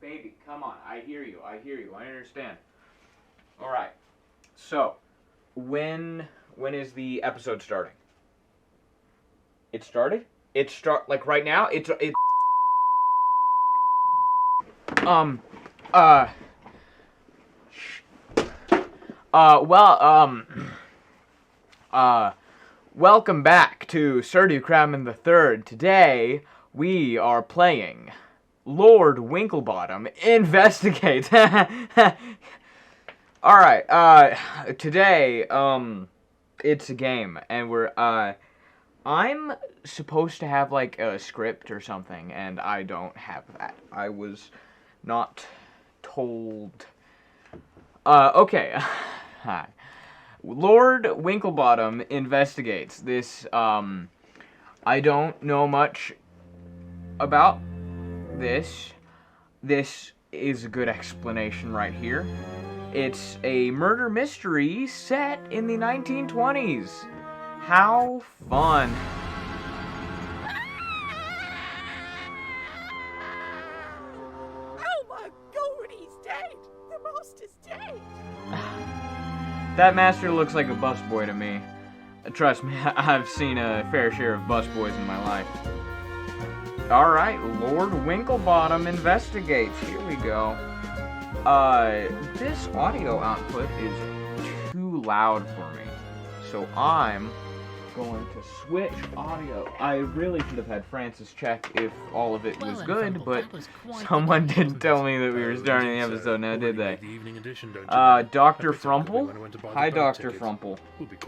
baby, come on. I hear you. I understand. All right. So, when is the episode starting? It started? Like right now? Welcome back to Surdu Crammon the Third. Today, we are playing Lord Winklebottom Investigates. Alright, today, it's a game, and I'm supposed to have, like, a script or something, and I don't have that. I was not told. Okay. Hi. Lord Winklebottom Investigates. This, I don't know much about this. This is a good explanation right here. It's a murder mystery set in the 1920s. How fun. Oh my god, he's dead! The master's dead! That master looks like a busboy to me. Trust me, I've seen a fair share of busboys in my life. Alright, Lord Winklebottom Investigates. Here we go. This audio output is too loud for me. So I'm going to switch audio. I really should have had Francis check if all of it was good, but someone didn't tell me that we were starting the episode now, did they? Dr. Frumple? Hi, Dr. Frumple. What's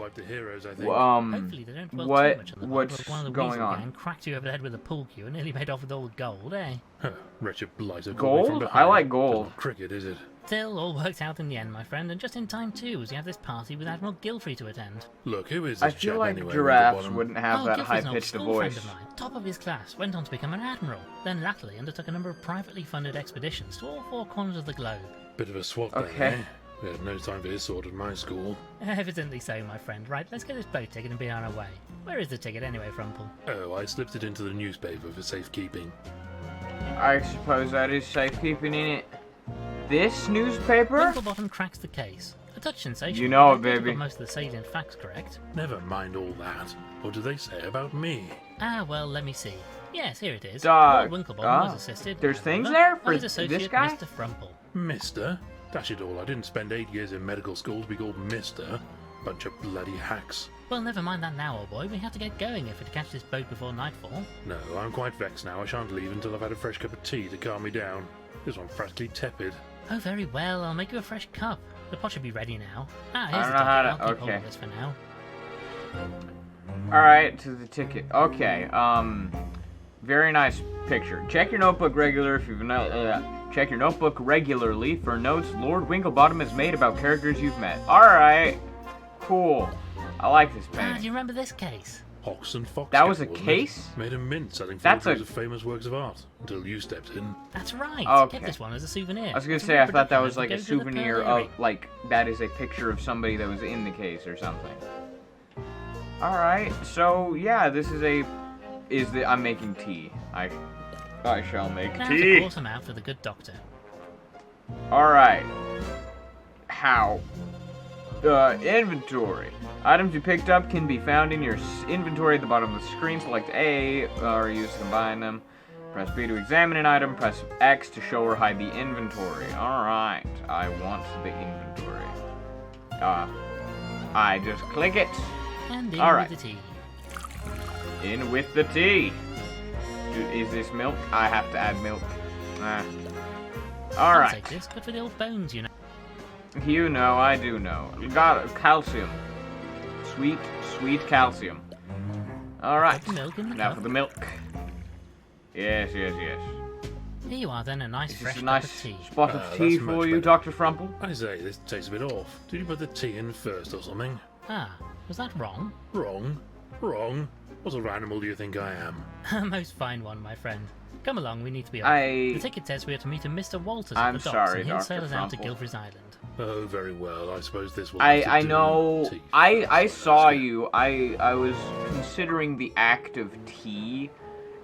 going on? Cracked you over the head with a pool cue and nearly made off with all the gold, eh? Wretched blighter. Gold? I like gold. Cricket, is it? Still, all worked out in the end, my friend, and just in time too, as you have this party with Admiral Gilfrey to attend. Look, who is this I feel chap like anyway, giraffes wouldn't have that Gilfrey's high-pitched a an old school voice. friend of mine, top of his class, went on to become an admiral, then latterly undertook a number of privately funded expeditions to all four corners of the globe. Bit of a swap Okay. then, eh? We had no time for his sort at my school. Evidently so, my friend. Right, let's get this boat ticket and be on our way. Where is the ticket anyway, Frumple? Oh, I slipped it into the newspaper for safekeeping. I suppose that is safekeeping in it. This newspaper? Winklebottom cracks the case. A touch sensational. You know it, but I think baby. I've got most of the salient facts correct. Never mind all that. What do they say about me? Ah, well, let me see. Yes, here it is. Dog. Lord Winklebottom was assisted. There's by things another, there by for his this associate, guy? Mr. Frumple. Mister? Dash it all, I didn't spend 8 years in medical school to be called Mister. Bunch of bloody hacks. Well, never mind that now, old boy. We have to get going if we're to catch this boat before nightfall. No, I'm quite vexed now. I shan't leave until I've had a fresh cup of tea to calm me down. This one's practically tepid. Oh, very well. I'll make you a fresh cup. The pot should be ready now. Ah, I here's don't the know how ticket. to- I'll keep hold okay. of this for now. Alright, to the ticket. Okay, very nice picture. Check your notebook regularly for notes Lord Winklebottom has made about characters you've met. Alright, cool. I like this Ah, do painting. you remember this case? Hawks and Fox. That was a wasn't case? It? Made a mint selling That's photos a- of famous works of art until you stepped in. That's right. Okay. Kept this one as a souvenir. I was gonna It's a say, I thought that reproduction was of like the a Ghost of the souvenir Pearl of, Earring. like, that is a picture of somebody that was in the case or something. Alright, so, yeah, this is I'm making tea. I shall make Now to tea. pour some out for the good doctor. Alright. How? Inventory. Items you picked up can be found in your inventory at the bottom of the screen. Select A or use to combine them. Press B to examine an item. Press X to show or hide the inventory. Alright. I want the inventory. I just click it. And in Alright. with the tea. In with the tea. Is this milk? I have to add milk. I'll Alright. take this, but for the old bones, you know. You know, I do know. Got it. Calcium. Sweet, sweet calcium. Alright. Put the milk in the Now cup. for the milk. Yes, yes, yes. Here you are then, a nice Is fresh this a cup nice of tea. spot of That's tea much for you, better. Dr. Frumple? I say, this tastes a bit off. Did you put the tea in first or something? Ah, was that wrong? Wrong? Wrong? What sort of animal do you think I am? A most fine one, my friend. Come along, we need to be off. The ticket says we are to meet a Mr. Walters at I'm the docks, sorry, and he'll Dr. sail us out to Frumple. Gilberts Island. Oh, very well. I suppose this will have to I do. know. Tea I first, saw Alaska. you. I was considering the act of tea,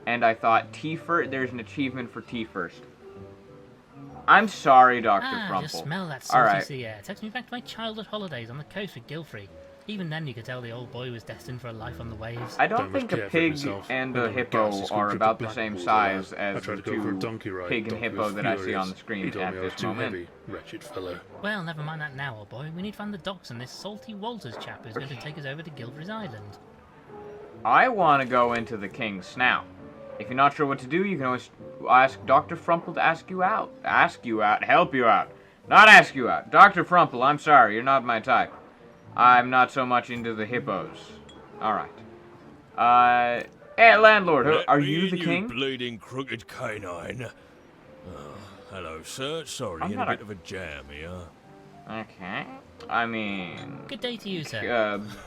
and I thought tea first. There's an achievement for tea first. I'm sorry, Dr. Ah, just Frumple. smell that All salty right. sea air. Takes me back to my childhood holidays on the coast with Gilfrey. Even then, you could tell the old boy was destined for a life on the waves. I don't Don't much think a care for pig myself. and When a I'm a hippo gas are trip about to the same Blackpool, size I as tried the to go for a two donkey ride. pig and Donkey hippo was that I see furious. on the screen He told at me I was this too moment. heavy, wretched fellow. Well, never mind that now, old boy. We need to find the docks and this salty Walters chap who's going to take us over to Gilberts Island. I want to go into the King's Snout. If you're not sure what to do, you can always ask Dr. Frumple to ask you out. Ask you out. Help you out. Not ask you out. Dr. Frumple, I'm sorry. You're not my type. I'm not so much into the hippos. Alright. Hey, landlord, are you the king? You bleeding crooked canine. Oh, hello, sir. Sorry, I'm in not a a- bit of a jam here. Okay. I mean... Good day to you, sir.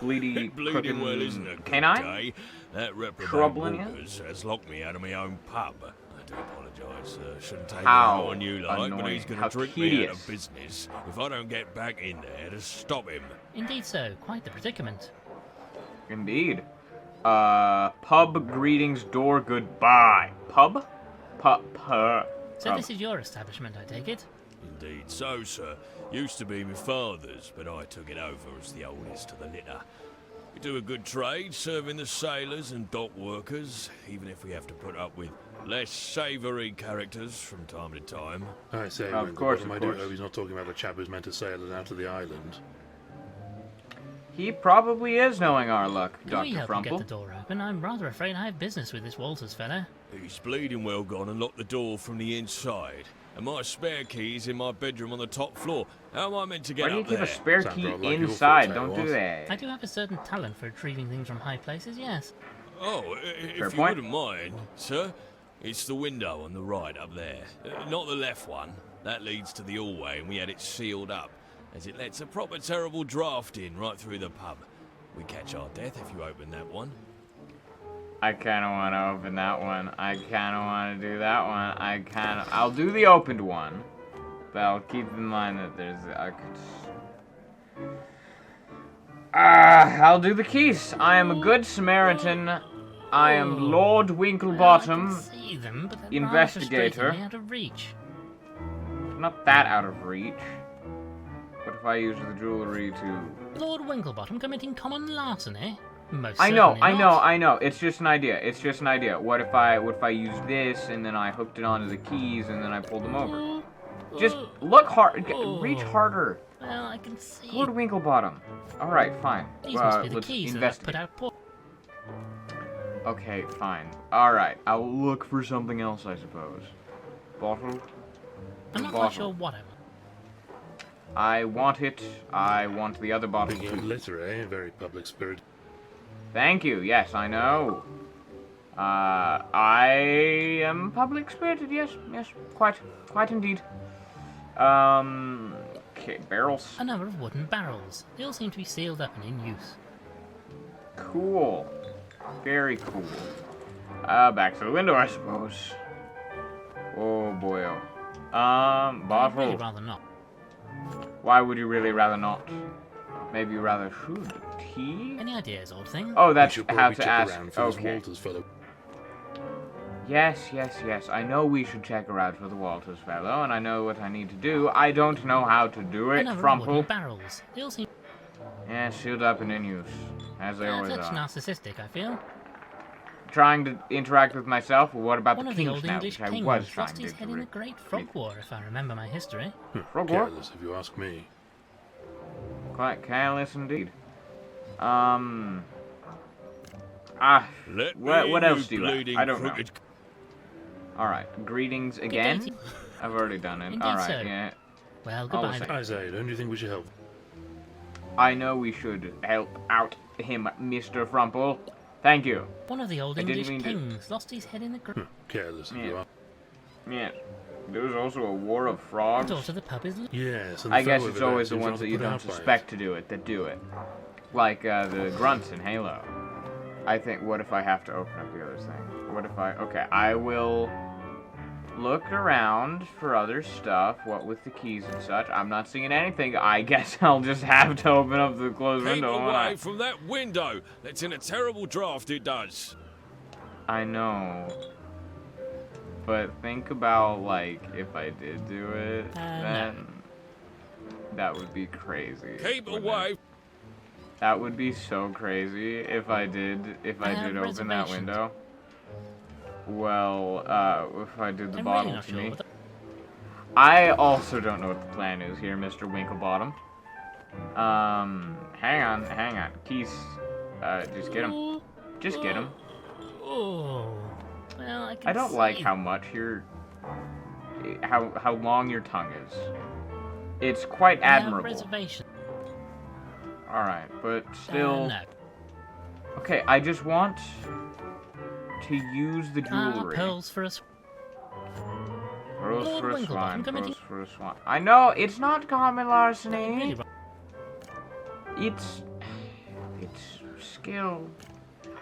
Bleedy, Bleeding well isn't a crookin' good canine? day. That reprobate Troubling you? Walters has locked me out of my own pub. I do apologise, sir. Shouldn't take it How out on you like, but he's annoying. going How to drink me out tedious. of business if I don't get back in there to stop him. Indeed so. Quite the predicament. Indeed. Pub greetings, door goodbye. Pub? So Pub. this is your establishment, I take it? Indeed so, sir. Used to be my father's, but I took it over as the oldest of the litter. We do a good trade, serving the sailors and dock workers, even if we have to put up with less savoury characters from time to time. I say, Of course, Winklebottom, I of do course. hope he's not talking about the chap who's meant to sail us out to the island. He probably is knowing our luck, Can we Dr. help you get the Frumple. door open? I'm rather afraid I have business with this Walters fella. He's bleeding well gone and locked the door from the inside. And my spare key's in my bedroom on the top floor. How am I meant to Why get do you up keep there? a spare Sounds key rather like your inside? forte, Don't do what? that. I do have a certain talent for retrieving things from high places, yes. Oh, Fair if you point. wouldn't mind, sir. It's the window on the right up there. Not the left one. That leads to the hallway, and we had it sealed up, as it lets a proper terrible draft in right through the pub. We catch our death if you open that one. I kind of want to open that one. I kind of want to do that one. I'll do the opened one. But I'll keep in mind that there's... I'll do the keys. I am a good Samaritan. I am Lord Well, I Winklebottom. can see them, but they're Investigator. rather frustratingly out of reach. Not that out of reach. What if I use the jewelry to... Lord Winklebottom committing common larceny? Most I know, certainly not. I know. It's just an idea. It's just an idea. What if I use this and then I hooked it onto the keys and then I pulled them over? Just look hard. Reach harder. Well, I can see. Lord Winklebottom. All right, fine. These must be the let's keys that I've investigate. put out port. Okay, fine. All right, I'll look for something else, I suppose. Bottle. I'm not bottle. quite sure what I want. I want it. I want the other bottle Speaking of too. litter, eh? Very public spirit. Thank you. Yes, I know. I am public spirited. Yes, quite indeed. Okay, barrels. A number of wooden barrels. They all seem to be sealed up and in use. Cool. Very cool. Back to the window, I suppose. Oh boy. I'd really Bottle. rather not. Why would you really rather not? Maybe you rather should. Tea? Any ideas, old thing? Oh, We that's should how probably to check ask. around for this Okay. Walters fellow. Yes. I know we should check around for the Walters fellow, and I know what I need to do. I don't know how to do A it, number of wooden Frumple. barrels. They all seem Yeah, sealed up and in use, as they a always touch are. narcissistic, I feel. Trying to interact with myself. Well, what about One the of the King's old Snout, English which I kings was trying lost his to head in the Great Frog War, if I remember my history. Frog War? Careless, if you ask me. Quite careless indeed. Let what me, else do you have? bleeding I don't know. crooked Alright, greetings again? to- I've already done it. Indeed, Alright, sir. yeah. Well, All goodbye. the same. then. Isaiah, don't you think we should help? I know we should help out him, Mr. Frumple. Thank you. One of the old I didn't English mean to- kings lost his head in the Great. Careless, if you Yeah. ask. Yeah. There was also a war of frogs. The door to the pub is. Yes, and the I guess fellow it's over there always the seems ones rather that you put don't out by it. suspect to do it that do it. Like the grunts in Halo. I think, what if I have to open up the other thing? What if okay, I will look around for other stuff, what with the keys and such. I'm not seeing anything. I guess I'll just have to open up the closed Keep window. won't away from that window. That's in a terrible draft, it does. I know. But think about, like, if I did do it, then that would be crazy. Keep wouldn't away. it? That would be so crazy if I did open that window. Well, if I did the I'm bottle really to not me. sure. I also don't know what the plan is here, Mr. Winklebottom. Hang on. Keys, just get him. Just get him. Oh. Well, I don't like how much how long your tongue is. It's quite admirable. Reservation. Alright, but still... No. Okay, I just want to use the jewelry. Pearls for us. Pearls Lord for a Winklebottom swine, committing- pearls for a swine. I know, it's not common larceny. It's skill.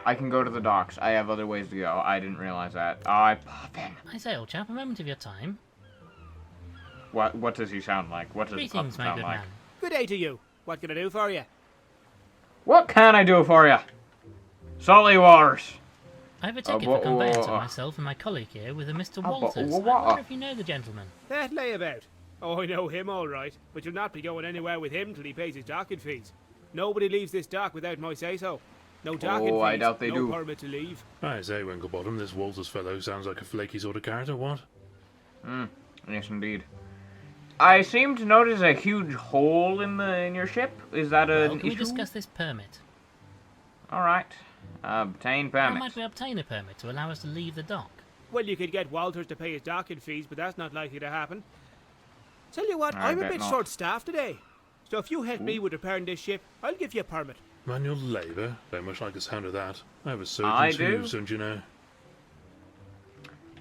I can go to the docks. I have other ways to go. I didn't realize that. Oh, I pop in. I say, old chap, a moment of your time. What does he sound like? What does he Greetings, my sound good like? man. Good day to you. What can I do for you? What can I do for you? Salty waters. I have a ticket for conveyance of myself and my colleague here with a Mr. Walters. I wonder if you know the gentleman. That layabout. Oh, I know him all right, but you'll not be going anywhere with him till he pays his docking fees. Nobody leaves this dock without my say-so. No docking fees, I doubt they no do. permit to leave. I say, Winklebottom, this Walters fellow sounds like a flaky sort of character, what? Yes, indeed. I seem to notice a huge hole in your ship. Is that an Can we issue? discuss this permit? All right. Obtain How permit. might we obtain a permit to allow us to leave the dock? Well, you could get Walters to pay his docking fees, but that's not likely to happen. Tell you what, I I'm a bet bit not. short-staffed today. So if you help me with repairing this ship, I'll give you a permit. Manual labour? Very much like the sound of that. I have a I surgeon do. too, don't you know?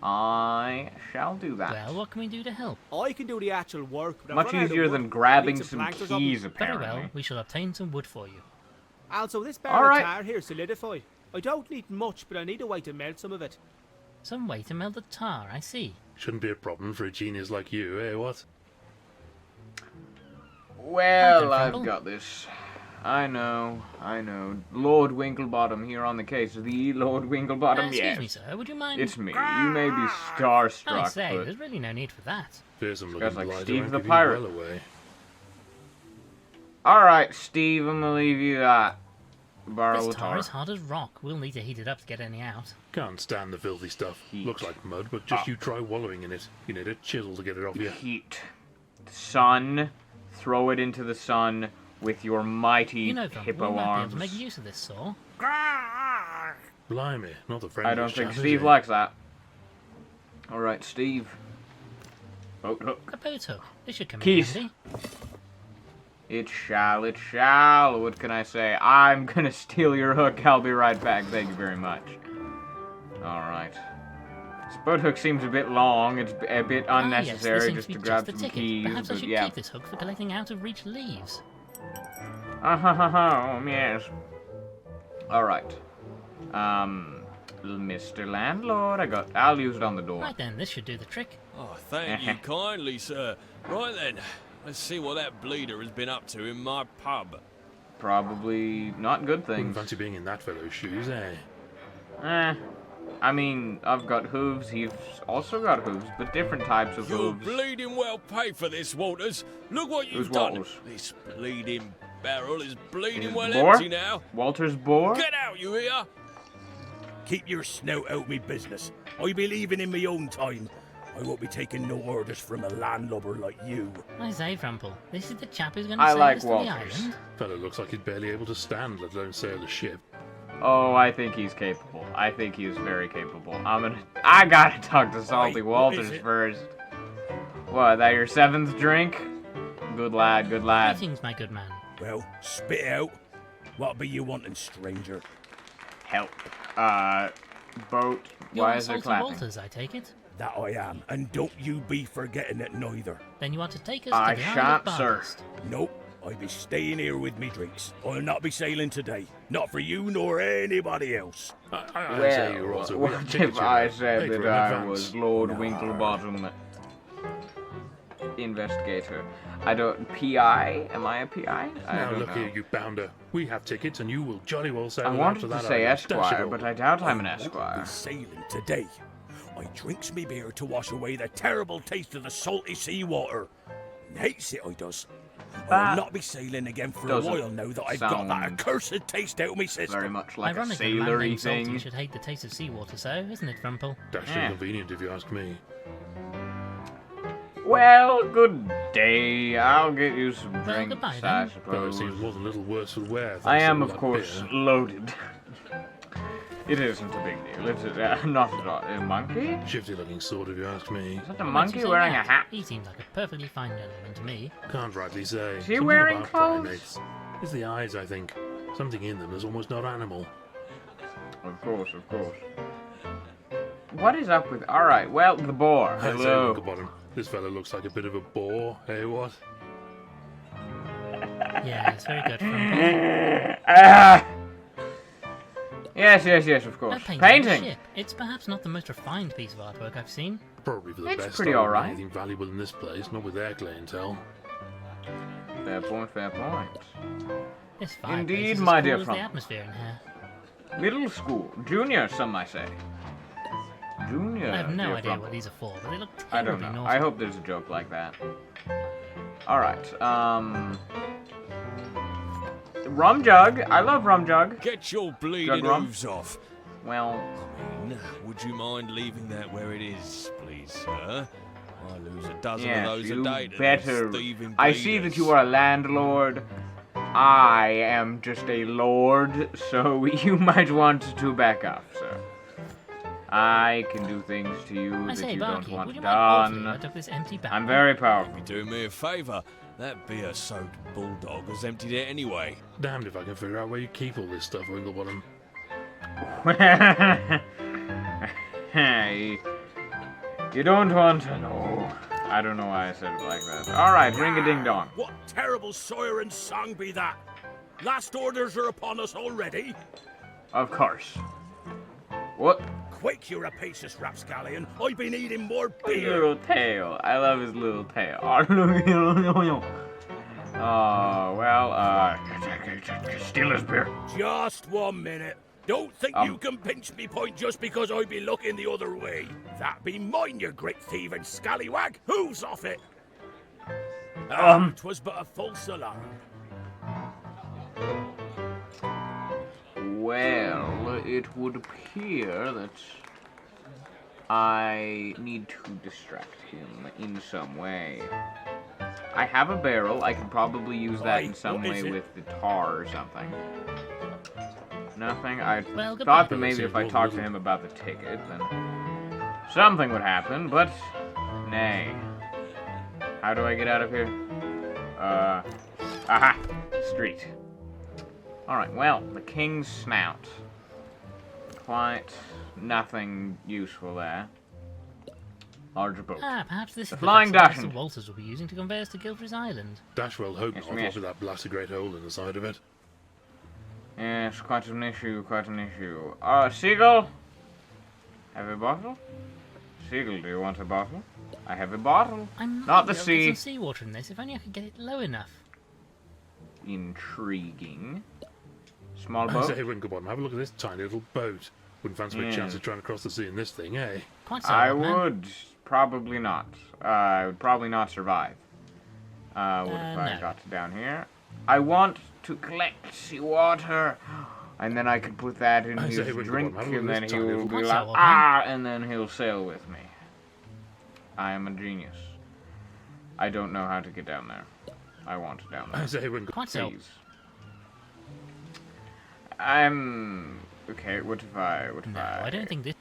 I shall do that. Well, what can we do to help? I can do the actual work, but I've Much run out of easier wood. than grabbing Need some planks or something. keys, Very apparently. well, we shall obtain some wood for you. Also, this All barrel right. of tar here solidified. I don't need much, but I need a way to melt some of it. Some way to melt the tar, I see. Shouldn't be a problem for a genius like you, eh, what? Well, Hi, I've Frumple. got this. I know. Lord Winklebottom here on the case. The Lord Winklebottom, Excuse yes. me, sir, would you mind? It's me. You may be starstruck, I say, but there's really no need for that. Fearsome Guys looking like blighter Steve won't the give you pirate. well away. all right, Steve, I'm gonna leave you that. Borrow This the tar tar. is hard as rock. We'll need to heat it up to get any out. Can't stand the filthy stuff. Heat. Looks like mud, but just you try wallowing in it. You need a chisel to get it off you. Heat. Sun. Throw it into the sun with your mighty You know, Frumple, hippo we might be able arms. to make use of this saw. Blimey, not the friendliest I don't think chap, is Steve he? likes that. All right, Steve. Boat hook. A boat hook. This should come in Keys. handy. It shall. What can I say? I'm gonna steal your hook. I'll be right back. Thank you very much. Alright. This boat hook seems a bit long. It's a bit unnecessary yes, this just seems to be grab just some the ticket. keys, Perhaps I but should yeah. keep this hook for collecting out-of-reach leaves. Yes. Alright. Mr. Landlord, I'll use it on the door. Right then, this should do the trick. Oh, thank you kindly, sir. Right then, let's see what that bleeder has been up to in my pub. Probably not good Wouldn't things. fancy being in that fellow's shoes, eh? I mean, I've got hooves, he's also got hooves, but different types of You'll hooves. bleeding well pay for this, Walters. Look what Who's you've done. Walters? This bleeding barrel is bleeding Is well Boar? empty now. Walter's boar? Get out, you hear? Keep your snout out me business. I be leaving in me own time. I won't be taking no orders from a landlubber like you. I say, Frumple, this is the chap who's going to I sail like us to the Walters. island. Fellow looks like he's barely able to stand, let alone sail a ship. Oh, I think he's capable. I think he is very capable. I gotta talk to Salty Oi, what Walters is it? first. What, that your 7th drink? Good lad, good lad. Greetings, my good man. Well, spit it out. What be you wanting, stranger? Help. Boat. You're Why on is there Salty clapping? Walters, I take it? That I am, and don't you be forgetting it neither. Then you want to take us I to the Isle shan't, of sir. Barnest. Nope, I be staying here with me drinks. I'll not be sailing today. Not for you nor anybody else. I say you're Well, also what with if tickets, you I know. said Paid that for in I advance. was Lord Winklebottom Investigator? I don't... P.I.? Am I a P.I.? I Now don't look know. here, you bounder. We have tickets, and you will jolly well sail I out wanted to to that say island. Dash it Esquire, all. but I doubt I'm an I won't Esquire. be sailing today. I drinks me beer to wash away the terrible taste of the salty seawater. Hates it, I does. I'll not be sailing again for a doesn't while now that I've got that sound accursed taste out of me Very system. much like a Ironically, a man sailory named Salty thing. should hate the taste of seawater, so isn't it, Frumple? Dash Yeah. inconvenient if you ask me. Well, good day. I'll get you some Well, drinks, goodbye, I then. Well, it suppose. seems more than a little worse for wear. thanks I to am, all of that course, beer. loaded. It isn't a big deal. It's not at all. A monkey? Shifty looking sort, if you ask me. Is that a Why monkey don't you say wearing a that? hat? He seems like a perfectly fine gentleman to me. Can't rightly say. Is he Something wearing about clothes? primates. It's the eyes, I think. Something in them is almost not animal. Of course, of course. What is up with... Alright, well, the boar. I say, Hello. Winklebottom, this fella looks like a bit of a bore, eh, what? Yeah, it's very good, Frumple. Ah! Yes, of A course. painting. Painting! Ship. It's perhaps not the most refined piece of artwork I've seen. Probably for the It's best. pretty I wouldn't alright. Anything valuable in this place, not with their clientele. Fair point, fair point. This fireplace Indeed, is as my cool dear as the Frumple. atmosphere in here. Middle school. Junior, some might say. Junior. I have no dear idea Frumple. what these are for, but they look I terribly don't know. naughty. I hope there's a joke like that. Alright, rum jug. I love rum jug. Get your bleeding rum? hooves off. Well, Would you mind leaving that where it is, please, sir? I lose a dozen yes, of those you a day to better. these thieving I see that bleeders. you are a landlord. I am just a lord, so you might want to back off, sir. I can do things to you I that say, you Barky, don't want would you mind awfully if I done. took this empty bag? I'm very powerful. You do me a favour. That beer-soaked bulldog has emptied it anyway. Damned if I can figure out where you keep all this stuff, Winklebottom. Hey, you don't want to know. I don't know why I said it like that. Alright, ring-a-ding-dong. What terrible siren song be that? Last orders are upon us already. Of course. What? Quake you rapacious rapscallion. I've been eating more His beer. little tail. I love his little tail. Oh, well, steal his beer. Just 1 minute. Don't think Um. you can pinch me point just because I be looking the other way. That be mine, you great thieving scallywag. Who's off it? 'Twas but a false alarm. Well, it would appear that I need to distract him in some way. I have a barrel. I could probably use that in Right, some what way is it? with the tar or something. Nothing. I Well, goodbye. thought that maybe if I talked to him about the ticket, then something would happen, but nay. How do I get out of here? Aha! Street. Alright, well, the King's Snout. Quite nothing useful there. Larger boat. Ah, perhaps this The is Flying the vessel Dachshund. Mr. Walters will be using to convey us to Gilberts Island. Dashwell hope Yes, not, yes. with that blasted great hole in the side of it. Yes, quite an issue, quite an issue. Seagull? Have a bottle? Seagull, do you want a bottle? I have a bottle. I'm Not the sure sea. There's some seawater in this. If only I could get it low enough. Intriguing. Small I boat? say, Winklebottom, have a look at this tiny little boat. Wouldn't fancy a chance Yeah. of trying to cross the sea in this thing, eh? Quite so, I old man. would. Probably not. I would probably not survive. What if I no. got down here? I want to collect seawater. And then I could put that in I his say, Winklebottom, drink, have a look and at then this he tiny will little- be Quite like, so, old man. ah, and then he'll sail with me. I am a genius. I don't know how to get down there. I want to down I there. say, Winklebottom, Quite so. Please. I'm... Okay, what if I... No, I don't think this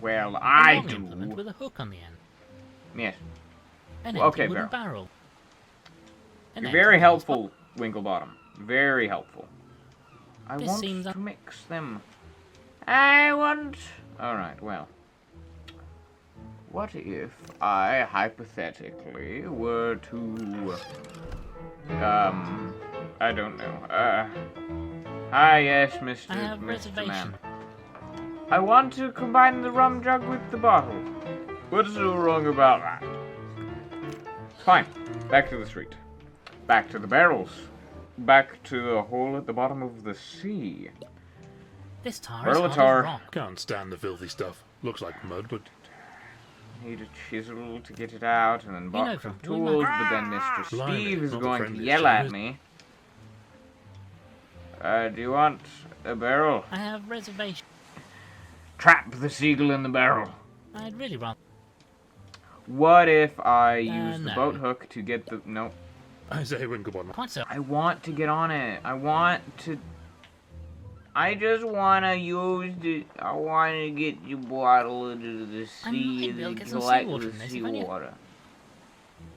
Well, is I a long implement do. with a hook on the end. Yes. An Okay, empty wooden barrel. barrel. An You're empty very wooden helpful, Winklebottom. Very helpful. I This want seems to un- mix them. I want... Alright, well. What if I, hypothetically, were to... I don't know. Hi, yes, Mr. I have a Mr. reservation. Man. I want to combine the rum jug with the bottle. What's so wrong about that? Fine. Back to the street. Back to the barrels. Back to the hole at the bottom of the sea. This tar Barrel is of hard tar. as rock. can't stand the filthy stuff. Looks like mud, but Need a chisel to get it out, and then You box know, of Frumple, we might- tools, but then Mr. Blimey, Steve is not the going to friendliest yell chap, at is- me. Do you want a barrel? I have reservation. Trap the seagull in the barrel. I'd really rather. What if I use the no. boat hook to get the... No. I say Winklebottom. Quite so. I want to get on it. I just want to use the... I want to get your bottle into the I sea might be able to and get some collect seawater the in this if I knew. seawater.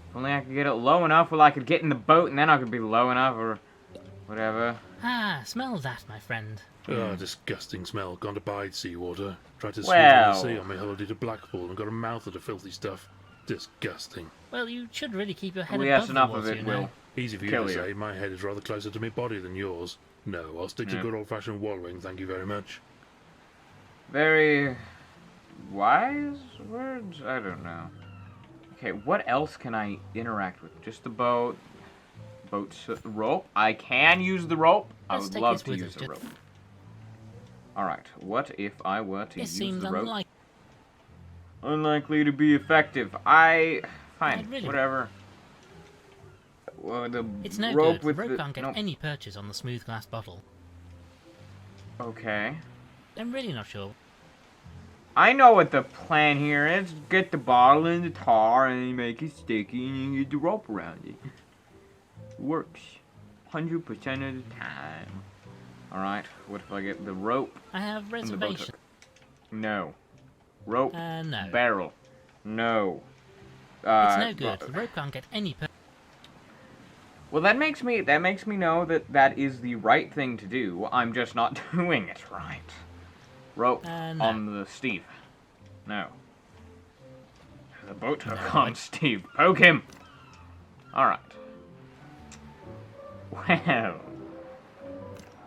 If only I could get it low enough where I could get in the boat and then I could be low enough or whatever. Ah, smell that, my friend. Oh, disgusting smell. Gone to bide seawater. Tried to swim Well. in the sea on my holiday to Blackpool and got a mouth of the filthy stuff. Disgusting. Well, you should really keep your head Well, above yes, the enough water, of it, you know. Will. Easy for you Kill to you. say. My head is rather closer to my body than yours. No, I'll stick to Yeah. good old-fashioned wallowing, thank you very much. Very wise words? I don't know. Okay, what else can I interact with? Just the boat. Rope. I can use the rope. I Let's would take love this to with use us, the just- rope. Alright, what if I were to This use seems the rope? unlikely. Unlikely to be effective. Fine, I'd really- whatever. Well, the It's no rope good. with The rope the... can't get no. any purchase on the smooth glass bottle. Okay. I'm really not sure. I know what the plan here is. Get the bottle in the tar and you make it sticky and you get the rope around it. Works. 100% of the time. Alright, what if I get the rope I have and the boat reservation. hook? No. Rope. No. Barrel. No. It's no good. The rope can't get any purchase. Well, that makes me know that that is the right thing to do. I'm just not doing it right. Rope No. on the Steve. No. The boat hook No, on Steve. Poke him. All right. Well.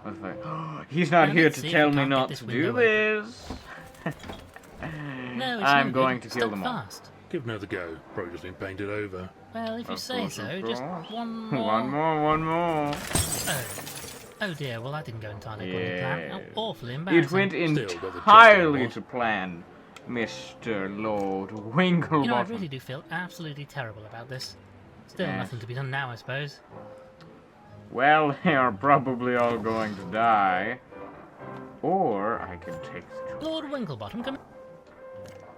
What if I... He's not Now here let's to see if tell we me can't get not this to do window this. No, it's I'm no going good. to kill Stop them all. fast. Give another go. Probably just been painted over. Well, if you Of say course, so, of just course. one more. One more. Oh. Oh dear, well that didn't go entirely according to plan. Yeah. How awfully embarrassing. It went Still got the job entirely done, to plan, Mr. Lord Winklebottom. You know, I really do feel absolutely terrible about this. Still Yes. nothing to be done now, I suppose. Well, they are probably all going to die. Or I could take the... Lord Winklebottom, come.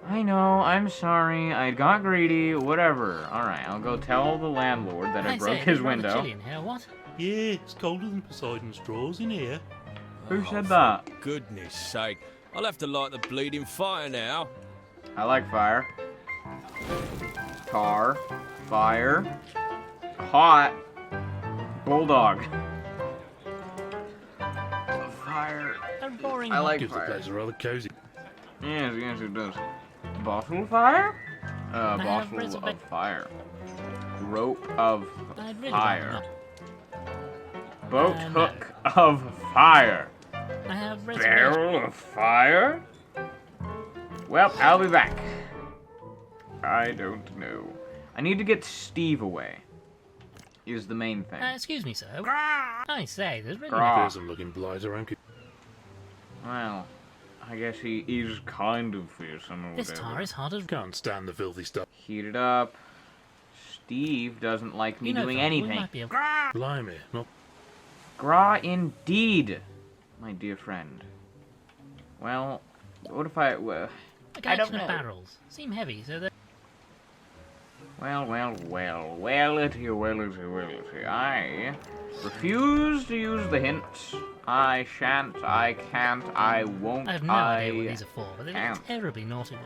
I know, I'm sorry, I got greedy, whatever. Alright, I'll go tell the landlord that I say, broke it's his rather window. chilly in here, what? Yeah, it's colder than Poseidon's straws in here. Who Oh, said that? for goodness sake. I'll have to light the bleeding fire now. I like fire. Tar. Fire. Hot. Bulldog. Fire. A roaring I hot- like Gives the fire. place a rather cozy. Yes, it does. Bottle fire? have Bottle reserva- of fire. Rope of I'd really fire. rather Boat no. hook of fire. not. I have reservation. Barrel of fire? Well, I'll be back. I don't know. I need to get Steve away. Is the main thing. Excuse me, sir. I say, there's really Grah. no... Fearsome looking blight around. Well, I guess he is kind of fearsome or This whatever. tar is hard as... Can't stand the filthy stuff. Heat it up. Steve doesn't like me You know, doing Frumple, we anything. might be able... Blimey, not Gra indeed, my dear friend. Well, what if I... A I don't collection know. of barrels. Seem heavy, so that... Well. I refuse to use the hints. I shan't, I can't, I won't, I have no idea what these are for, but they can't. look terribly nautical.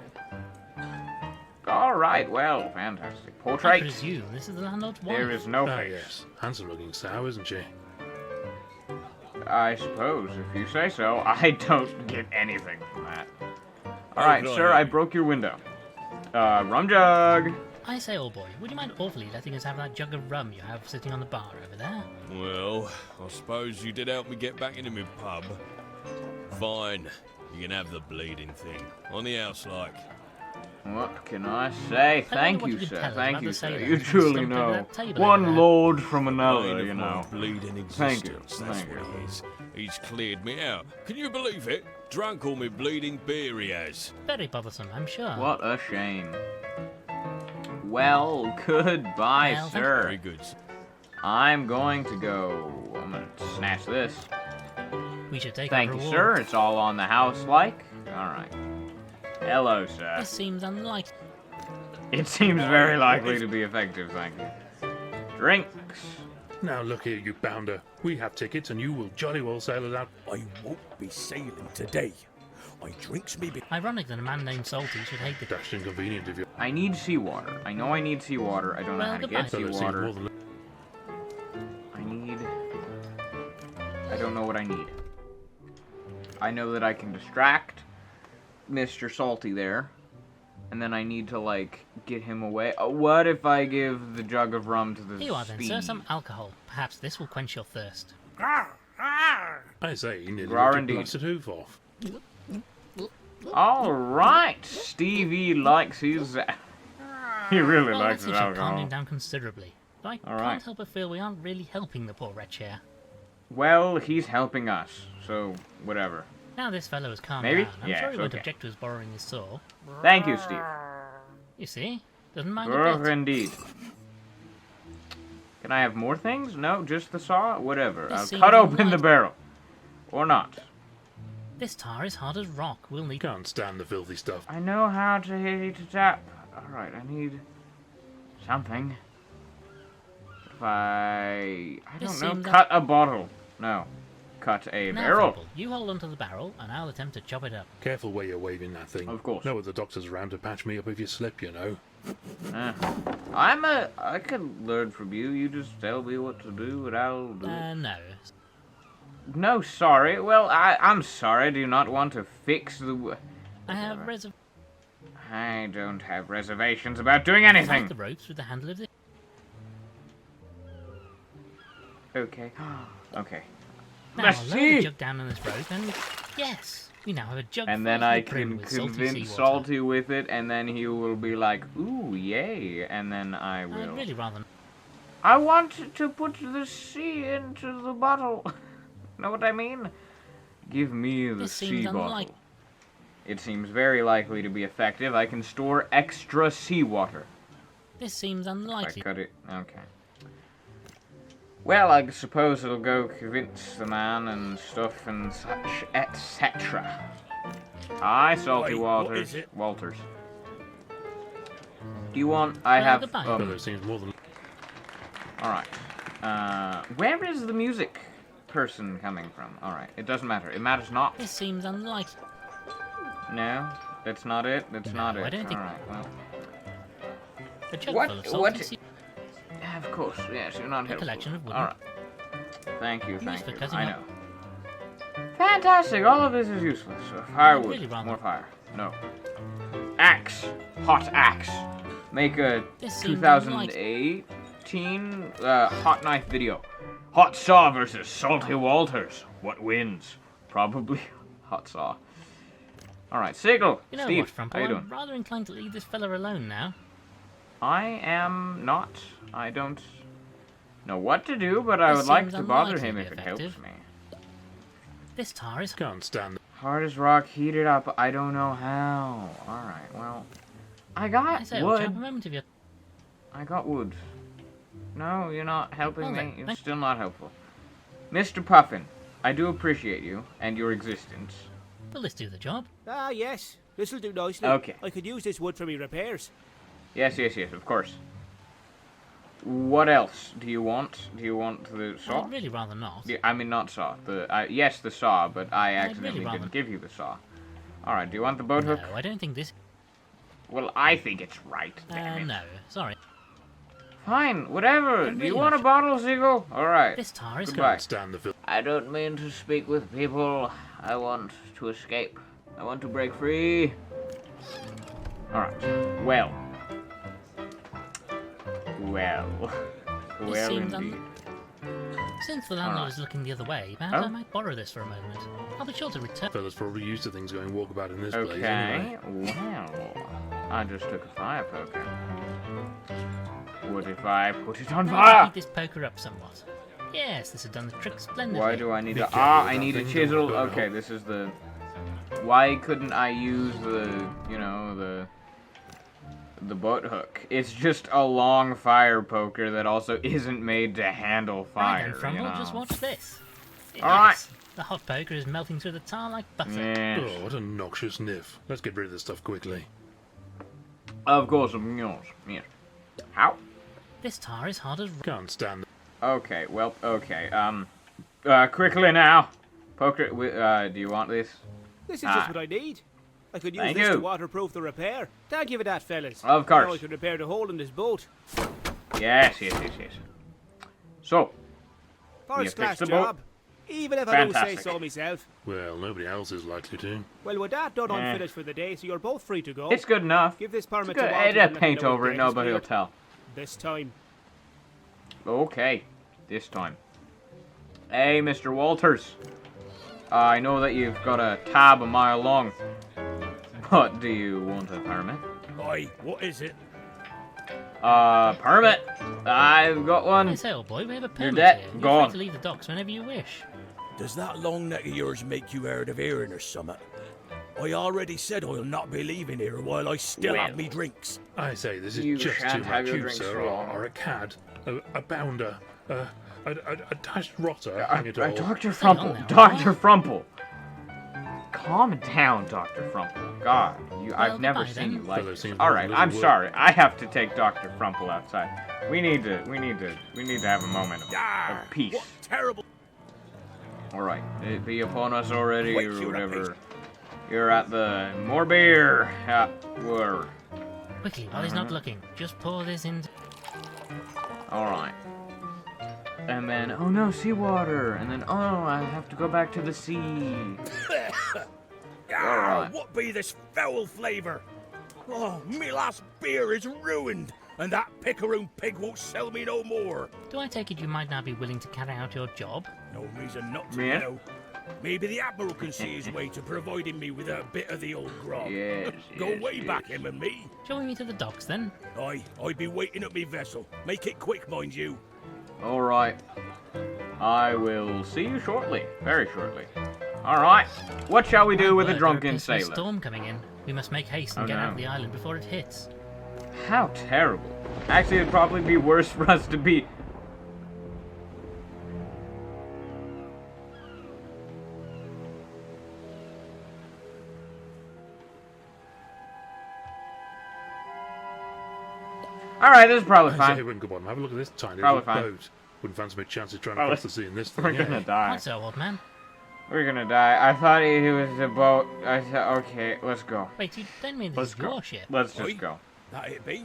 Alright, well, fantastic. I Portrait. presume this is the landlord's wife. There is no Ah, face. yes. Handsome looking sow, isn't she? I suppose, if you say so. I don't get anything from that. Alright, God, sir, yeah. I broke your window. Rum jug. I say, old boy, would you mind awfully letting us have that jug of rum you have sitting on the bar over there? Well, I suppose you did help me get back into my pub. Fine. You can have the bleeding thing. On the house, like. What can I say? Thank what you, you could sir. tell us Thank about you, the sir. sailor You who's truly slumped over know. that table One over there. lord from Bane another, of you my know. bleeding Thank you, existence, that's thank what you. he is. He's cleared me out. Can you believe it? Drunk all me bleeding beer he has. Very bothersome, I'm sure. What a shame. Well, goodbye, Well, sir. Very good. I'm going to go. I'm gonna snatch this. We should take Thank our you, reward. sir. It's all on the house, like. All right. Hello, sir. This seems unlikely. It seems very likely to be effective, thank you. Drinks. Now look here, you bounder. We have tickets and you will jolly well sail it out. I won't be sailing today. I drinks me. Ironic that a man named Salty should hate the... Dashed inconvenient of you. I need seawater. I know I need seawater. I don't know Well, how to goodbye. get Fellow seems seawater. more than... I don't know what I need. I know that I can distract Mr. Salty there. And then I need to, like, get him away. What if I give the jug of rum to the Here you are then, speed? sir, some alcohol. Perhaps this will quench your thirst. I say, he nearly Rar ripped a indeed. blasted hoof off. All right, Stevie likes his. He really Well, likes that his should calm him alcohol. down considerably. But I All can't right. help but feel we aren't really helping the poor wretch here. Well, he's helping us, so whatever. Now this fellow has calmed Maybe? down. I'm Yeah, sure he it's won't okay. object to us borrowing his saw. Thank you, Steve. You see? Doesn't mind a Rough bit. indeed. Can I have more things? No, just the saw? Whatever. This I'll seems cut open the unlikely. barrel. Or not. This tar is hard as rock. We'll need... Can't stand the filthy stuff. I know how to hit it to tap. Alright, I need something. If I This don't know, seems cut a bottle. No. Cut a Now, barrel. Frumple, you hold onto the barrel, and I'll attempt to chop it up. Careful where you're waving that thing. Of course. No other doctors around to patch me up if you slip, you know. I can learn from you. You just tell me what to do and I'll do it. No. No, sorry. Well, I'm sorry. Do you not want to fix the... I have reserved I don't have reservations about doing anything. the ropes with the handle of the... Okay. Okay. Now, Let's I'll lower see. the jug down on this rope, and... Yes! We now have a jug And full then to I the brim can with salty convince seawater. Salty with it, and then he will be like, ooh, yay, and then I I'd will. really rather... I want to put the sea into the bottle. Know what I mean? Give me the This sea seems bottle. unlikely. It seems very likely to be effective. I can store extra seawater. This seems I unlikely. cut it. Okay. Well, I suppose it'll go convince the man and stuff and such, etc. Hi, Salty Oi, what Walters. is it? Walters. Do you want? I have. goodbye. Fellow seems more than... All right. Where is the music person coming from? All right. It doesn't matter. It matters not. This seems unlikely. No, that's not it. That's not No, I it. don't think- All right. Well, A jug What- full of salty what- sea... of course. Yes, you're not helpful. collection of wooden- All right. Thank you. Used Thank for you. cutting I up- know. Fantastic. All of this is useless. Firewood. really rather- More fire. No. Axe. Hot axe. Make a This seems 2018 hot knife video. Hot saw versus Salty Walters. What wins? Probably hot saw. All right, Seagull. You know Steve, what, Frumple? how you I'm doing? rather inclined to leave this fella alone now. I am not. I don't know what to do, but I This would like seems to bother unlikely him to if be it helps effective. me. This tar is... Can't stand the... Hard as rock, heat it up. I don't know how. All right, well, I I got say, old chap, a wood. moment of your... I got wood. No, you're not helping Well me. then, You're thank- still not helpful. Mr. Puffin, I do appreciate you and your existence. Will this do the job? Ah, yes. This'll do nicely. Okay. I could use this wood for me repairs. Yes, of course. What else do you want? Do you want the saw? I'd really rather not. Yeah, I mean, not saw. Yes, the saw, but I really accidentally rather- didn't give you the saw. All right, do you want the boat hook? No, I don't think this... Well, I think it's right. Damn it. no. Sorry. Fine, whatever. I'm Do you really want a not bottle, Seagull? All right. This tar is... Goodbye. Can't stand the... I don't mean to speak with people. I want to escape. I want to break free. All right. Well. Well, seems indeed. Since the landlord Alright. is looking the other way, perhaps Oh. I might borrow this for a moment. I'll be sure to return. Fella's probably used to things going walkabout in this place Okay. anyway. Well. I just took a fire poker. What if I put it on Now fire? heat this poker up somewhat. Yes, this has done the trick splendidly. Why do I need Be a... careful Ah, with I that need a thing, chisel. don't burn Okay, up. this is the... Why couldn't I use the, you know, the boat hook? It's just a long fire poker that also isn't made to handle Right fire, then, Frumple, you know? just watch this. Alright. Yes, the hot poker is melting through the tar like butter. Yes. Oh, what a noxious niff. Let's get rid of this stuff quickly. Of course, yes. Yes. How? This tar is hard as... Can't stand it. Okay, well, okay, quickly now. Poker, do you want this? This is just what I need. I could use Thank this you. to waterproof the repair. Thank you for that, fellas. Of course. Now I can repair the hole in this boat. Yes. So, First class fixed the boat. job. Even if I don't say Fantastic. so myself. Well, nobody else is likely to. Well, with that done, I'm finished for the day, so you're both free to go. it's good enough. Give this permit Good. to Walter and Add let me paint know over when it, the date is nobody will cleared. tell. This time. Okay, this time. Hey, Mr. Walters. I know that you've got a tab a mile long, but do you want a permit? Aye, what is it? Permit. I've got I one. say, old boy, we have a permit debt. here. You're Go on. free to leave the docks whenever you wish. Does that long neck of yours make you hard of hearing or something? I already said I'll not be leaving here while I still have me drinks. I say, this is You just shan't too have much. your You, drinks sir, for long. are a cad, a bounder, a dashed rotter, hang it all. Dr. Stay on Frumple. now, Dr. Frumple. Calm down, Dr. Frumple. God, I've never goodbye, seen then. you like Fellow this. seems All like right, a little I'm work. sorry. I have to take Dr. Frumple outside. We need to have a moment Ah, of peace. what terrible... All right, it be upon us already Wait, or you're a whatever. You're at the more beer. Where? Quickly, while he's not looking, just pour this in. All right. And then, oh no, seawater. And then, oh, I have to go back to the sea. Ah, Alright. what be this foul flavour? Oh, me last beer is ruined, and that picaroon pig won't sell me no more. Do I take it you might now be willing to carry out your job? No reason not to, Yeah. you know. Maybe the Admiral can see his way to providing me with a bit of the old grog. Yes, Go yes, way yes. back, him and me. Shall we meet at the docks then? Aye, I'd be waiting at me vessel. Make it quick, mind you. All right. I will see you shortly. Very shortly. All right. What shall we do My with a word, drunken there appears to be sailor? a storm coming in. We must make haste and Oh, get out no. of the island before it hits. How terrible. Actually, it'd probably be worse for us to be... Alright, this is probably I say, fine. Winklebottom, have a look at this tiny Probably little fine. boat. Wouldn't fancy my chances trying to Probably. cross the sea in this thing. We're eh? gonna die. Right so, old man. We're gonna die. I thought he was a boat. I said, okay, let's go. Wait, you don't mean this Let's is go. your ship? Let's Oi. just go. That it be?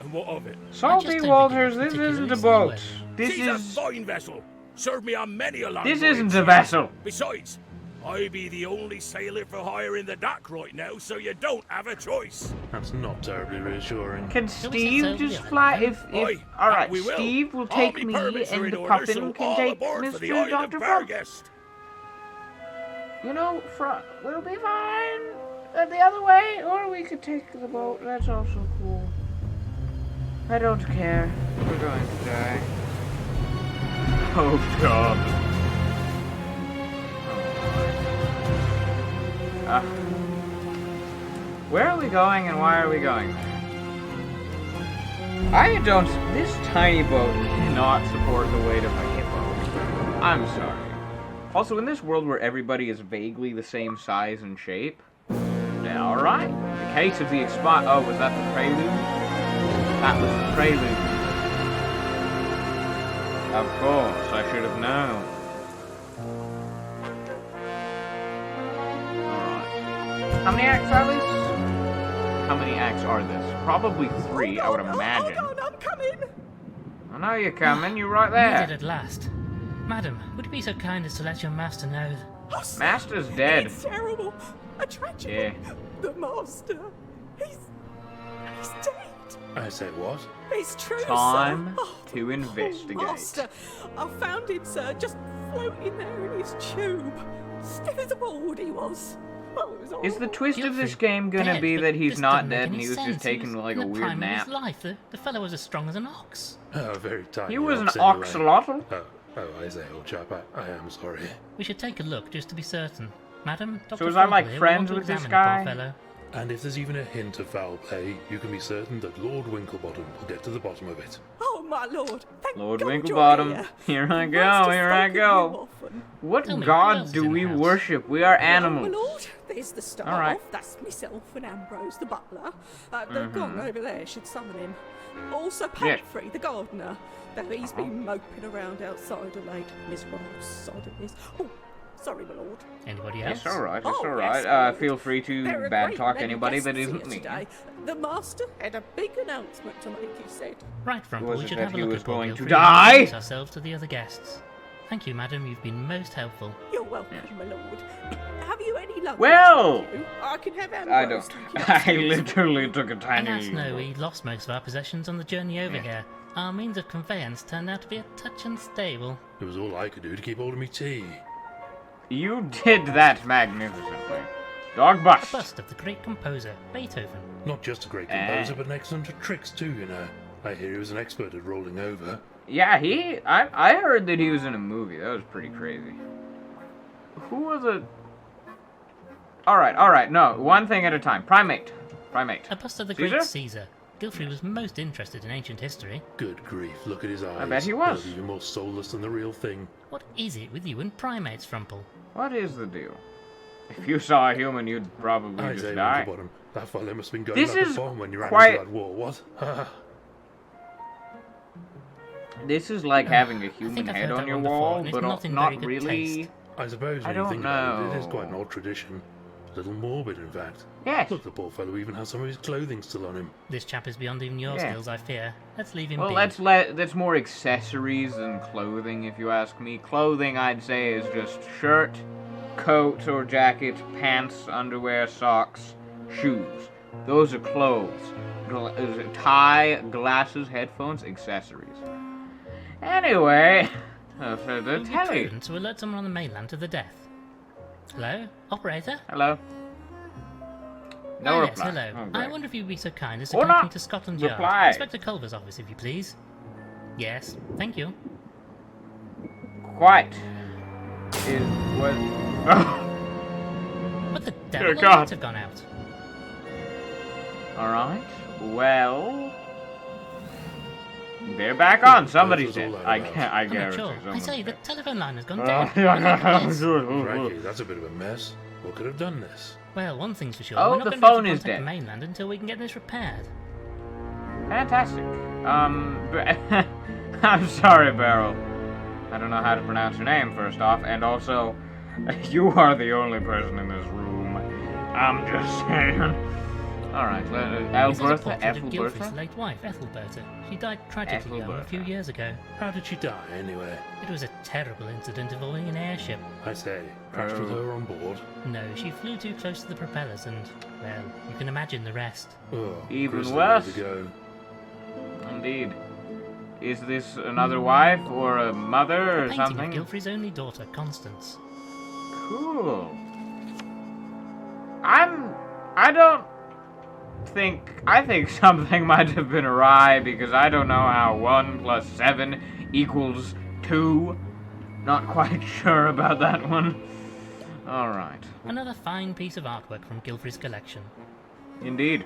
And what of it? Salty don't Walters, think this it's isn't a particularly boat. seaworthy. This She's a is... fine vessel. Served me on many a long This voyage. isn't a vessel. Besides, I be the only sailor for hire in the dock right now, so you don't have a choice. That's not terribly reassuring. Can Shall we Steve set sail just together? fly? Aye, All that right, we will. Steve will All take me me, permits are and in the order, puffin so can all take aboard for the Mr. Isle Dr. of Frump. Barguest. You know, we'll be fine the other way, or we could take the boat. That's also cool. I don't care. We're going to die. Oh God. Where are we going, and why are we going there? I don't. This tiny boat cannot support the weight of a hippo. I'm sorry. Also, in this world where everybody is vaguely the same size and shape. Yeah, alright. The case of the expi- Oh, was that the prelude? That was the prelude. Of course, I should have known. Alright. How many acts are this? How many acts are this? Probably 3, I would imagine. Hold on, I'm coming. I know you're coming, you're right Made it there. at last. Madam, would you be so kind as to let your master know? Oh, sir, Master's dead. It's terrible. A tragedy. Yeah. The master. He's dead. I say what? It's true, Time sir. Oh, to the poor investigate. Master. I found him, sir, just floating there in his tube. Stiff as a board he was. Well, it was all Is the twist of this Gilfrey, game gonna dead, be but that he's this not doesn't make dead and any he was just sense. taking He was like a in the weird prime of nap? his life. The fellow was as strong as an ox. Oh, very tiny. He was an ox anyway. oxalotl? Oh, I say, old chap, I am sorry. We should take a look just to be certain. Madam, Dr. is I, like, Frumple here will friends want to with this examine the poor guy? fellow. And if there's even a hint of foul play, you can be certain that Lord Winklebottom will get to the bottom of it. Oh, my lord. Thank Lord God Winklebottom, you're here I Master go, here I spoke of go. you often. What Tell me, who god else is do in we the house? worship? We are Oh, my animals. lord, there's the staff. All right. That's myself and Ambrose, the butler. The gong over there should summon him. Also, Yeah. Pantry, the gardener. Though he's been moping around outside of late. Miserable sod it is. Oh, sorry, my lord. Anybody else? It's alright, it's Oh, yes, alright. my lord. Feel free There to are bad great talk many anybody that guests isn't here me. today. The master had a big announcement to make, he said. Right, Frumple, Was we it should that have a he look was at poor going to Gilfrey die? and introduce ourselves to the other guests. Thank you, madam. You've been most helpful. You're welcome, my lord. Have you any luggage Well, with you? I can have I Ambrose don't. take you I upstairs. literally took a tiny. Alas, no, we lost most of our possessions on the journey over here. Our means of conveyance turned out to be a touch unstable. It was all I could do to keep hold of me tea. You did that magnificently. Dog A bust. bust of the great composer, Beethoven. Not just a great composer, but an excellent at tricks too, you know. I hear he was an expert at rolling over. Yeah, I heard that he was in a movie. That was pretty crazy. Who was it? Alright, no. One thing at a time. Primate. A bust of the Caesar? great Caesar. Gilfrey was most interested in ancient history. Good grief, look at his eyes. bet he was. They're even more soulless than the real thing. What is it with you and primates, Frumple? What is the deal? If you saw a human, you'd probably I just say, die. Winklebottom, that fellow must have been going This like is a bomb when you ran quite- into that war, what? This is like having a I human think I've head heard on that your one before, wall, and it's but not in not very good really. taste. I suppose when I you don't think about it, it is know. quite an odd tradition. A little morbid, in fact. Yes. Look, the poor fellow even has some of his clothing still on him. This chap is beyond even your Yeah. skills, I fear. Let's leave him Well, be. that's more accessories than clothing, if you ask me. Clothing, I'd say, is just shirt, coat or jacket, pants, underwear, socks, shoes. Those are clothes. Tie, glasses, headphones, accessories. Anyway, for the It would be telly. prudent to alert someone on the mainland to the death. Hello? Operator? Hello. No Yes, reply. hello. Oh, I great. wonder if you'd be so kind as to Or connect me not. to Scotland Reply. Yard. Inspector Culver's office, if you please. Yes, thank you. Quite. Is what? What the devil? The God. lights have gone out. All right. Well, they're back on. Somebody's was all dead. that I about. can't. I I'm not guarantee. sure. I someone's say, the dead. telephone line has gone down. Look at this. Crikey, that's a bit of a mess. What could have done this? Well, one thing's for sure. Oh, we're not the going to be able phone to is contact dead. the mainland until we can get this repaired. Fantastic. I'm sorry, Beryl. I don't know how to pronounce your name, first off, and also, you are the only person in this room. I'm just saying. Alright, This is a Alberta, portrait of Gilfrey's Ethelberta? late wife, Ethelberta. She died tragically young a few Ethelberta. years ago. How did she die, anyway? It was a terrible incident involving an airship. I say, crashed with Oh. her on board. No, she flew too close to the propellers and, well, you can imagine the rest. Oh, Even grisly way worse. to go. Indeed. Is this another wife, or a mother, A or painting something? of Gilfrey's only daughter, Constance. Cool. I think something might have been awry because I don't know how 1 + 7 = 2. Not quite sure about that one. Alright. Another fine piece of artwork from Gilfrey's collection. Indeed.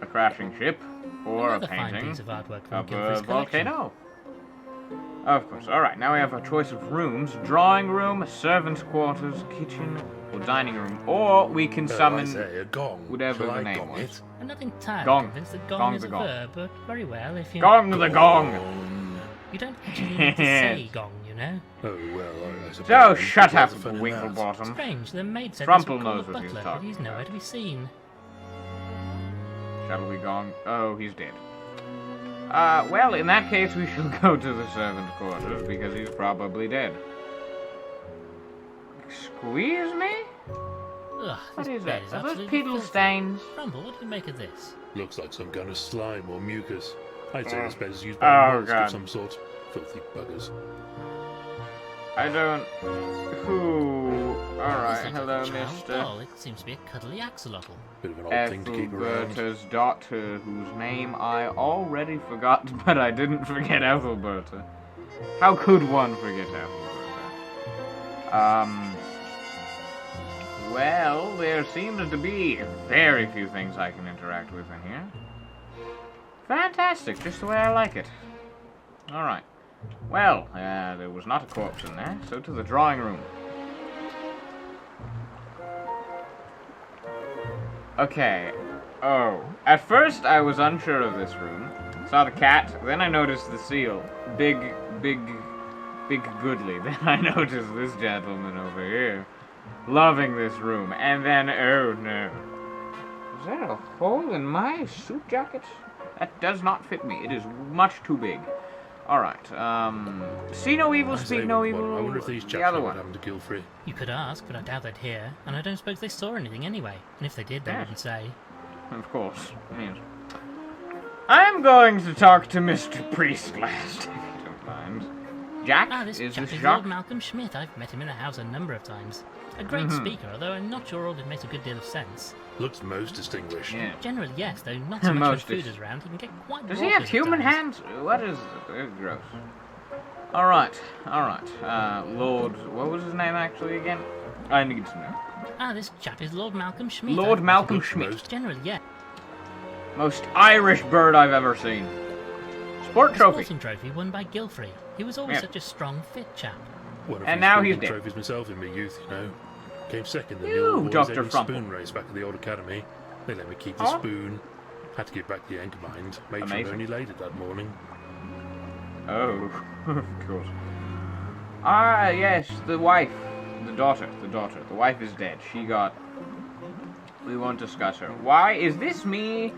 A crashing ship, or Another a fine painting piece of artwork from of Gilfrey's a collection. volcano. Of course. Alright, now we have a choice of rooms. Drawing room, servants' quarters, kitchen, or dining room. Or we can I summon... say, a gong. whatever Shall the I name gong was. it? I'm not entirely Gong. convinced that gong Gong is the a gong. verb, but very well if you... Gong the gong! You don't actually need to say gong, you know? Oh, well, I suppose. So shut up, lots of fun in that. Winklebottom. Strange, the maid said Frumple this would call knows the what he's butler, but talking he's nowhere to be seen. Shall we gong? Oh, he's dead. Well, in that case, we shall go to the servants' quarters, because he's probably dead. Excuse me? Ugh, What this is bed that? is Are those absolutely pedal filthy. stains? Frumple, what do you make of this? Looks like some kind of slime or mucus. I'd say this bed is used Oh, by a mollusk God. of some sort. Filthy buggers. I don't... Who... Alright, This looks hello, like a child Mr. doll. It seems to be a cuddly axolotl. Bit of an odd thing to keep around. Ethelberta's daughter, whose name I already forgot, but I didn't forget Ethelberta. How could one forget Ethelberta? Well, there seems to be very few things I can interact with in here. Fantastic, just the way I like it. Alright. Well, there was not a corpse in there, so to the drawing room. Okay. Oh. At first, I was unsure of this room. Saw the cat, then I noticed the seal. Big goodly. Then I noticed this gentleman over here. Loving this room. And then, oh no. Is there a hole in my suit jacket? That does not fit me. It is much too big. Alright, see no evil, speak no evil. I wonder if these the chaps other know what one. happened to Gilfrey. You could ask, but I doubt they'd hear, and I don't suppose they saw anything anyway. And if they did, they Yeah. wouldn't say. Of course. Yes. I'm going to talk to Mr. Priest last, if you don't mind. Jack? Ah, this is chap this is Jacques? Lord Malcolm Schmidt. I've met him in the house a number of times. A great speaker, although I'm not sure all of it makes a good deal of sense. Looks most distinguished. Yeah. Generally, yes, though not so much when Most food is- is around. He can get quite Does he have raucous at human times. hands? What is it? Gross. Alright. Lord... What was his name actually again? I need to know. Ah, this chap is Lord Malcolm Schmidt. Lord I've- Malcolm Looks Schmidt. most- Generally, yeah. Most Irish bird I've ever seen. Sport A trophy. sporting trophy won by Gilfrey. He was always Yeah. such a strong, fit chap. One of And these now sporting he's dead. trophies myself in my youth, you know. Came second in You, the old boys Dr. Edward Frumple. spoon race back at the old academy. They let me keep the Oh. spoon. Had to give back the anchor mind. Made sure I Amazing. only laid it that morning. Oh, of course. Ah, yes, the wife. The daughter. The wife is dead. She got... We won't discuss her. Why is this me?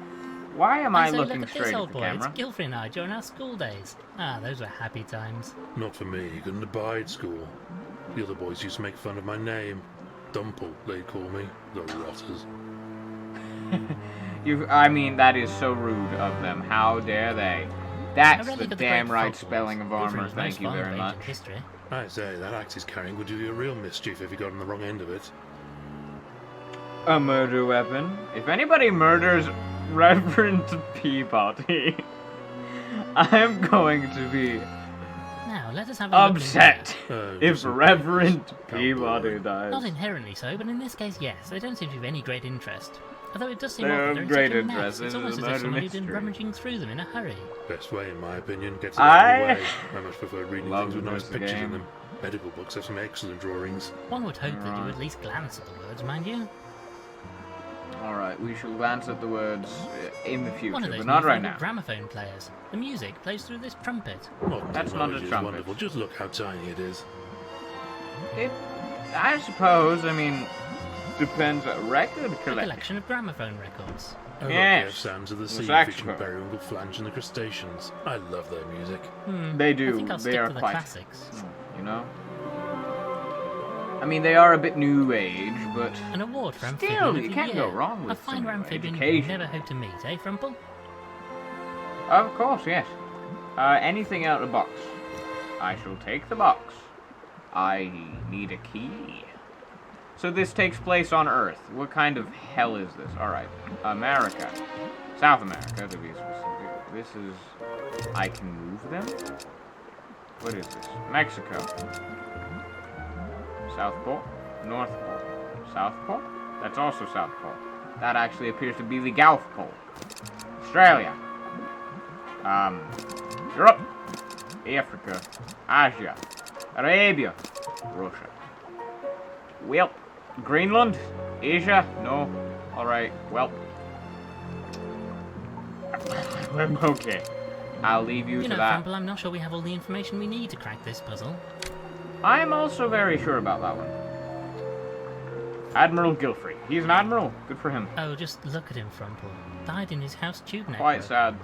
Why am I say, looking look at straight this at old the boy. camera? It's Gilfrey and I during our school days. Ah, those were happy times. Not for me. Couldn't abide school. The other boys used to make fun of my name. Dumple, they'd call me. The rotters. I mean, that is so rude of them. How dare they? A That's relic the of the damn great right Frumple. spelling of Gilfrey armor. was Thank most you fond very of much. ancient history. I say, that axe he's carrying would do you a real mischief if you got on the wrong end of it. A murder weapon. If anybody murders Reverend Peabody, I'm going to be Now, let us have a look upset if Just some Reverend papers. Peabody in here. Not dies. inherently so, but in this case, yes. They don't seem to be of any great interest. Although it does seem They're odd that of they're in great such a mess. interest. It's This almost is as a if someone murder had been mystery. rummaging through them in a hurry. Best way, in my opinion. Gets it out of the way. I much prefer reading love things with nice this pictures game. in them. Medical books have some excellent drawings. One would hope that you at least glance at the words, mind you. Alright, we shall glance at the words in the future, One of those but not right newfangled now. gramophone players. The music plays through this trumpet. Modern That's not a technology is trumpet. wonderful. Just look how tiny it is. I suppose, I mean, depends on record A collection. collection of gramophone records. I Yes, love the sounds of the sea, saxophone. featuring periwinkle, flange, and the crustaceans. I love their music. They I do, think I'll they stick are to the quite, classics. you know? I mean, they are a bit new age, but An award for Still, amphibian of you the can't year. go wrong with A finer some amphibian you education. could never hope to meet, eh, Frumple? of course, yes. Anything out of the box. I shall take the box. I need a key. So this takes place on Earth. What kind of hell is this? Alright. America. South America, to be specific. This is... I can move them? What is this? Mexico. South Pole? North Pole. South Pole? That's also South Pole. That actually appears to be the Gulf Pole. Australia. Europe. Africa. Asia. Arabia. Russia. Well, Greenland? Asia? No. Alright, well. Okay. I'll leave you You to know, that. Frumple, I'm not sure we have all the information we need to crack this puzzle. I'm also very sure about that one. Admiral Gilfrey. He's an admiral. Good for him. Oh, just look at him, Frumple. Died in his house tube network. Quite sad.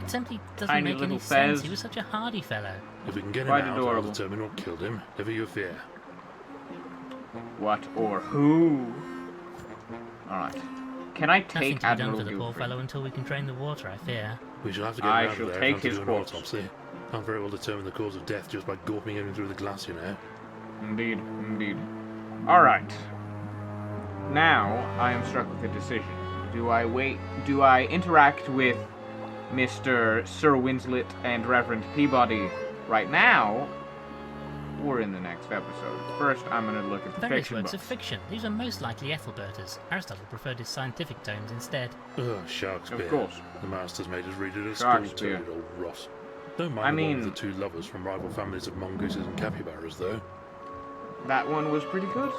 It simply doesn't Tiny make any little sense. fez. He was such a hardy fellow. If we can get him Quite out, adorable. I'll determine what killed him. Never you fear. What or who? Alright. Can I Nothing take to be done Admiral for the poor Gilfrey? fellow until we can drain the water, I fear. We shall have to get I him out shall of there take and have to his do an corpse. autopsy. Can't very well determine the cause of death just by gawping him through the glass, you know. Indeed, indeed. Alright. Now, I am struck with a decision. Do I interact with Mr. Sir Winslet and Reverend Peabody right now, or in the next episode? First, I'm going to look at the Various fiction works books. of fiction. These are most likely Ethelberters. Aristotle preferred his scientific tomes instead. Ugh, Shark's Of Beer. course. The masters made us read it at Shark's school, Beer. too, old Ross. Don't mind I the one mean- with the two lovers from rival families of mongooses and capybaras, though. That one was pretty good.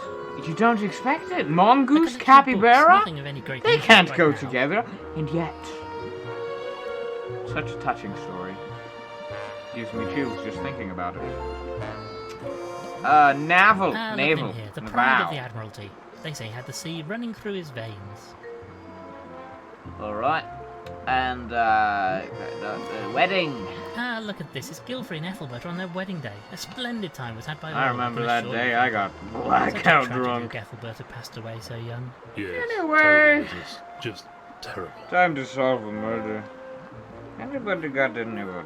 You don't expect it. A Mongoose, collection of books, capybara? nothing of any great They interest can't right go now. together, and yet. Such a touching story. Gives me chills just thinking about it. Naval. Ah, look at Naval. him here, the pride of the Naval. Admiralty. They say he had the sea running through his veins. Alright. And, the wedding. Ah, look at this. It's Gilfrey and Ethelbert on their wedding day. A splendid time was had by all. I remember can that assure day you. I got Such a blackout tragedy drunk. Ethelbert had passed away so young. Yes, Anyway. terrible business. Just terrible. Time to solve a murder. Everybody got in there.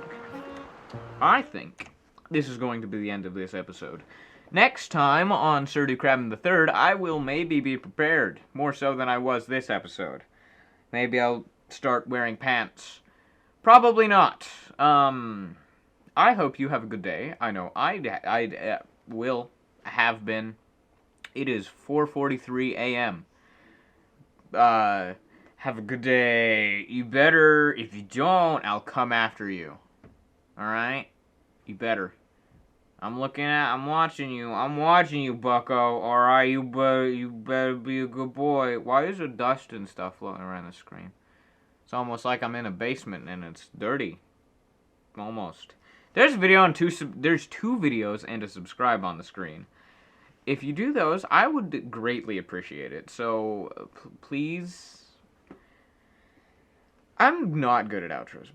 I think this is going to be the end of this episode. Next time on Sir Crabin III, I will maybe be prepared. More so than I was this episode. Maybe I'll start wearing pants. Probably not. I hope you have a good day. I know I will have been. It is 4:43 a.m. Have a good day. You better. If you don't, I'll come after you. Alright? You better. I'm watching you, bucko. Alright, you better be a good boy. Why is there dust and stuff floating around the screen? It's almost like I'm in a basement and it's dirty. Almost. There's a video and there's two videos and a subscribe on the screen. If you do those, I would greatly appreciate it. So, please. I'm not good at outros.